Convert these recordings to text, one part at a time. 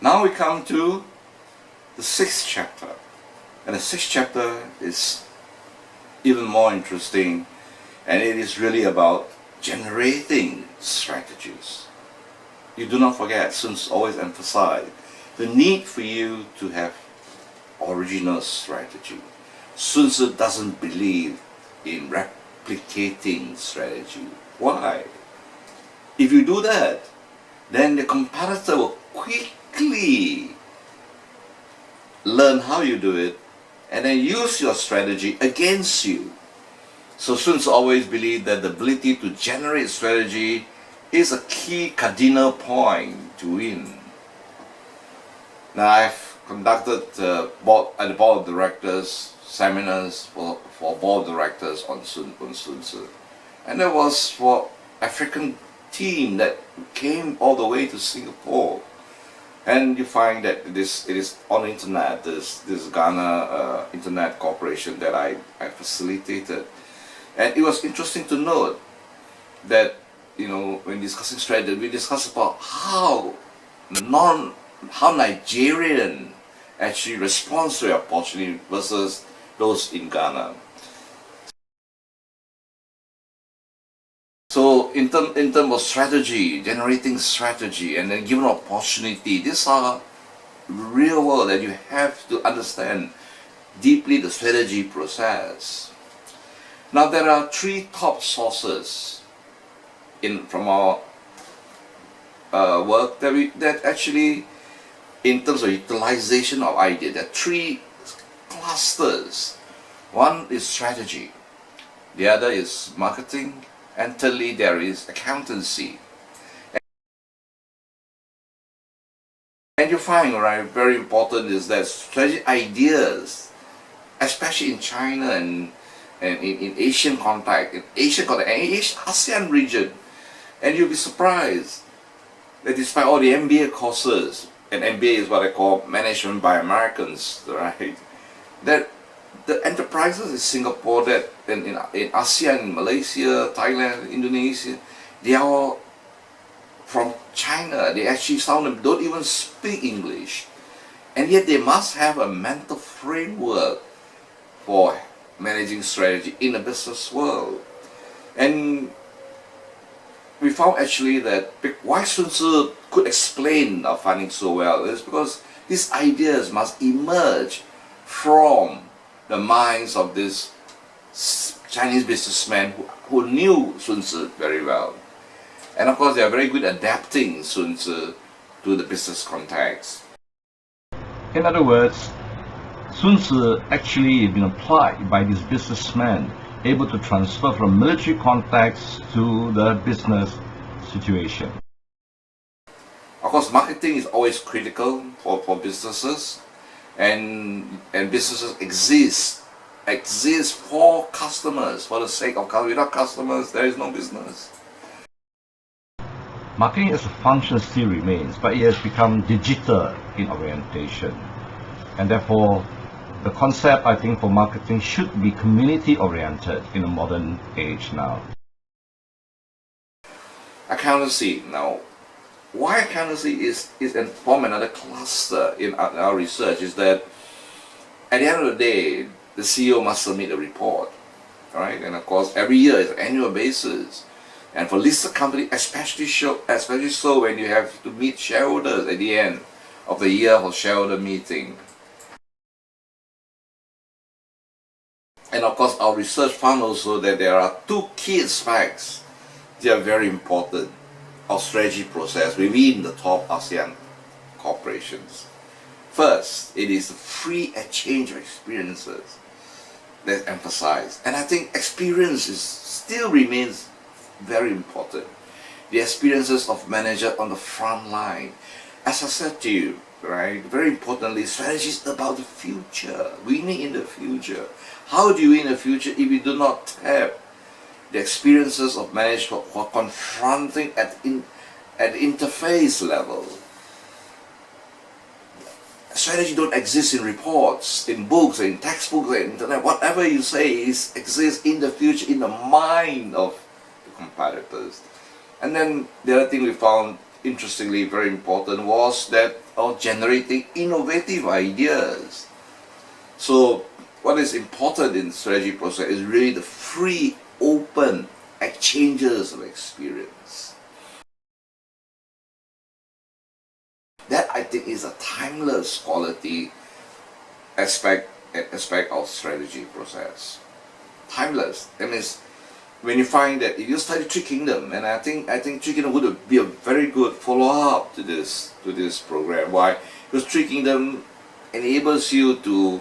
Now we come to the 6th chapter. And the 6th chapter is even more interesting, and it is really about generating strategies. You do not forget, Sun Tzu always emphasized the need for you to have original strategy. Sun Tzu doesn't believe in replicating strategy. Why? If you do that, then the competitor will quickly learn how you do it and then use your strategy against you. So Sun Tzu always believed that the ability to generate strategy is a key cardinal point to win. Now, I've conducted at the board of directors seminars for board directors on Sun Tzu, and there was for African team that came all the way to Singapore, and you find that it is on the internet. This Ghana Internet Corporation that I facilitated, and it was interesting to note that, you know, when discussing strategy, we discussed about how Nigerian actually responds to the opportunity versus those in Ghana. So in terms of strategy, generating strategy, and then given opportunity, these are real world that you have to understand deeply the strategy process. Now there are 3 top sources from our work that actually, in terms of utilization of idea, there are 3 clusters. One is strategy, the other is marketing, and thirdly there is accountancy. And you find, right, very important is that strategy ideas, especially in China and in Asian context, and ASEAN region, and you'll be surprised that despite all the MBA courses, and MBA is what I call management by Americans, right, that the enterprises in Singapore, that in ASEAN, Malaysia, Thailand, Indonesia, they are all from China. They actually, some of them don't even speak English, and yet they must have a mental framework for managing strategy in the business world. And we found actually that why Sun Tzu could explain our findings so well is because these ideas must emerge from the minds of this Chinese businessmen who knew Sun Tzu very well. And of course, they are very good at adapting Sun Tzu to the business context. In other words, Sun Tzu actually has been applied by these businessmen, able to transfer from military context to the business situation. Of course, marketing is always critical for businesses, and businesses exist for customers, for the sake of customers. Without customers, there is no business. Marketing as a function still remains, but it has become digital in orientation. And therefore, the concept, I think, for marketing should be community-oriented in a modern age now. Accountancy. Now, why accountancy is form another cluster in our research is that at the end of the day, the CEO must submit a report, right? And of course, every year is an annual basis. And for listed company, especially so when you have to meet shareholders at the end of the year for shareholder meeting. And of course, our research found also that there are 2 key aspects that are very important of strategy process within the top ASEAN corporations. First, it is the free exchange of experiences that's emphasized. And I think experience still remains very important. The experiences of managers on the front line. As I said to you, right, very importantly, strategy is about the future, winning in the future. How do you win in the future if you do not tap the experiences of managers who are confronting at interface level? Strategy don't exist in reports, in books, in textbooks, in internet. Whatever you say exists in the future, in the mind of the competitors. And then the other thing we found interestingly very important was that of generating innovative ideas. So what is important in strategy process is really the free, open exchanges of experience. That I think is a timeless quality aspect of strategy process. Timeless. That means when you find that if you study Three Kingdom, and I think Three Kingdom would be a very good follow-up to this program. Why? Because Three Kingdom enables you to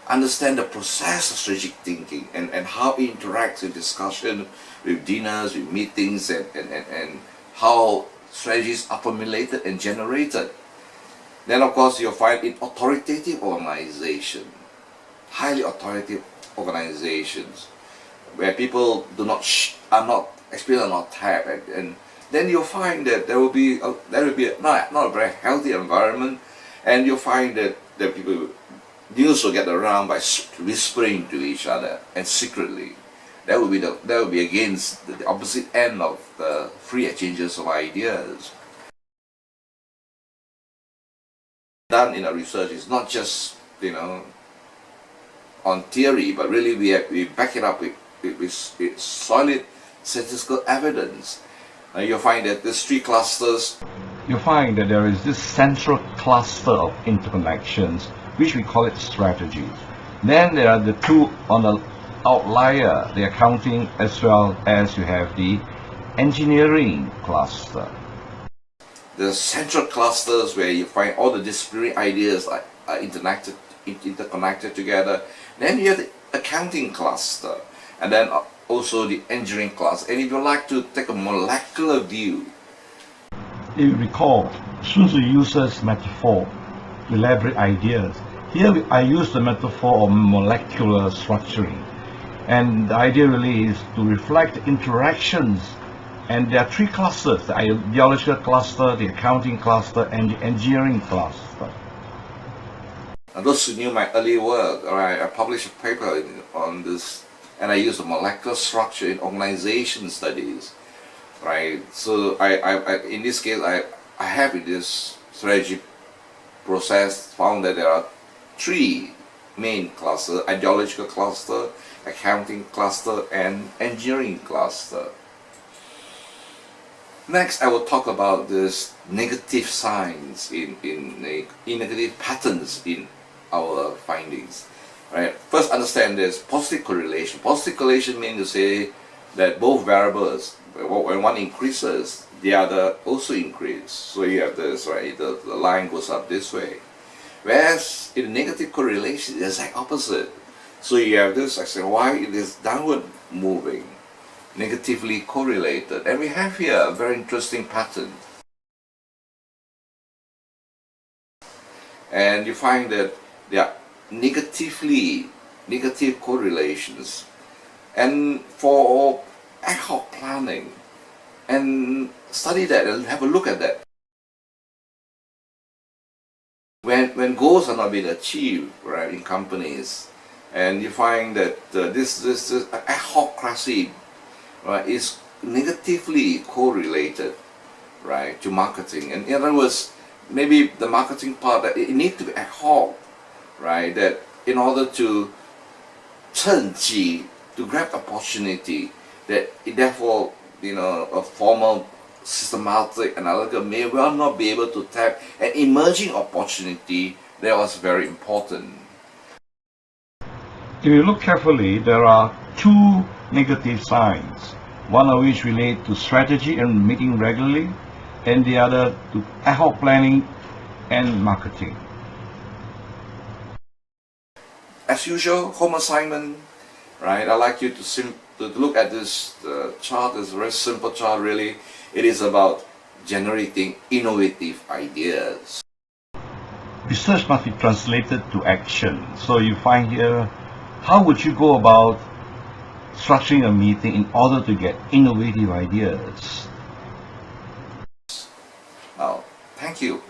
understand the process of strategic thinking and how it interacts with discussion, with dinners, with meetings, and how strategies are formulated and generated. Then of course you'll find in authoritative organization, highly authoritative organizations, where people are not experienced, are not tapped, and then you'll find that there will be not a very healthy environment, and you'll find that people news will get around by whispering to each other and secretly. That would be against the opposite end of the free exchanges of ideas. Done in our research is not just on theory, but really we back it up with solid statistical evidence. You'll find that there's three clusters. You find that there is this central cluster of interconnections, which we call it strategies. Then there are the two on the outlier, the accounting, as well as you have the engineering cluster. The central clusters where you find all the disciplinary ideas are interconnected together. Then you have the accounting cluster, and then also the engineering cluster. And if you like to take a molecular view, if you recall, Sun Tzu uses metaphor to elaborate ideas. Here I use the metaphor of molecular structuring, and the idea really is to reflect the interactions. And there are three clusters: the ideological cluster, the accounting cluster, and the engineering cluster. And those who knew my early work, I published a paper on this, and I used the molecular structure in organization studies, right? So I in this case, I have in this strategy process found that there are three main clusters: ideological cluster, accounting cluster, and engineering cluster. Next, I will talk about this negative signs in negative patterns in our findings. Right. First, understand this positive correlation. Positive correlation means to say that both variables, when one increases, the other also increase. So you have this, right? The line goes up this way. Whereas in negative correlation, it's the exact opposite. So you have this, I say, why it is downward moving, negatively correlated. And we have here a very interesting pattern. And you find that there are negative correlations. And for ad hoc planning, and study that and have a look at that. When goals are not being achieved, right, in companies, and you find that this adhocracy, right, is negatively correlated, right, to marketing. And in other words, maybe the marketing part, that it needs to be ad hoc, right, that in order to 趁机 to grab opportunity, that it therefore, a formal systematic analytical may well not be able to tap an emerging opportunity that was very important. If you look carefully, there are two negative signs, one of which relate to strategy and meeting regularly, and the other to ad hoc planning and marketing. As usual, home assignment, right? I'd like you to look at this chart. It's a very simple chart, really. It is about generating innovative ideas. Research must be translated to action. So you find here, how would you go about structuring a meeting in order to get innovative ideas? Now, thank you.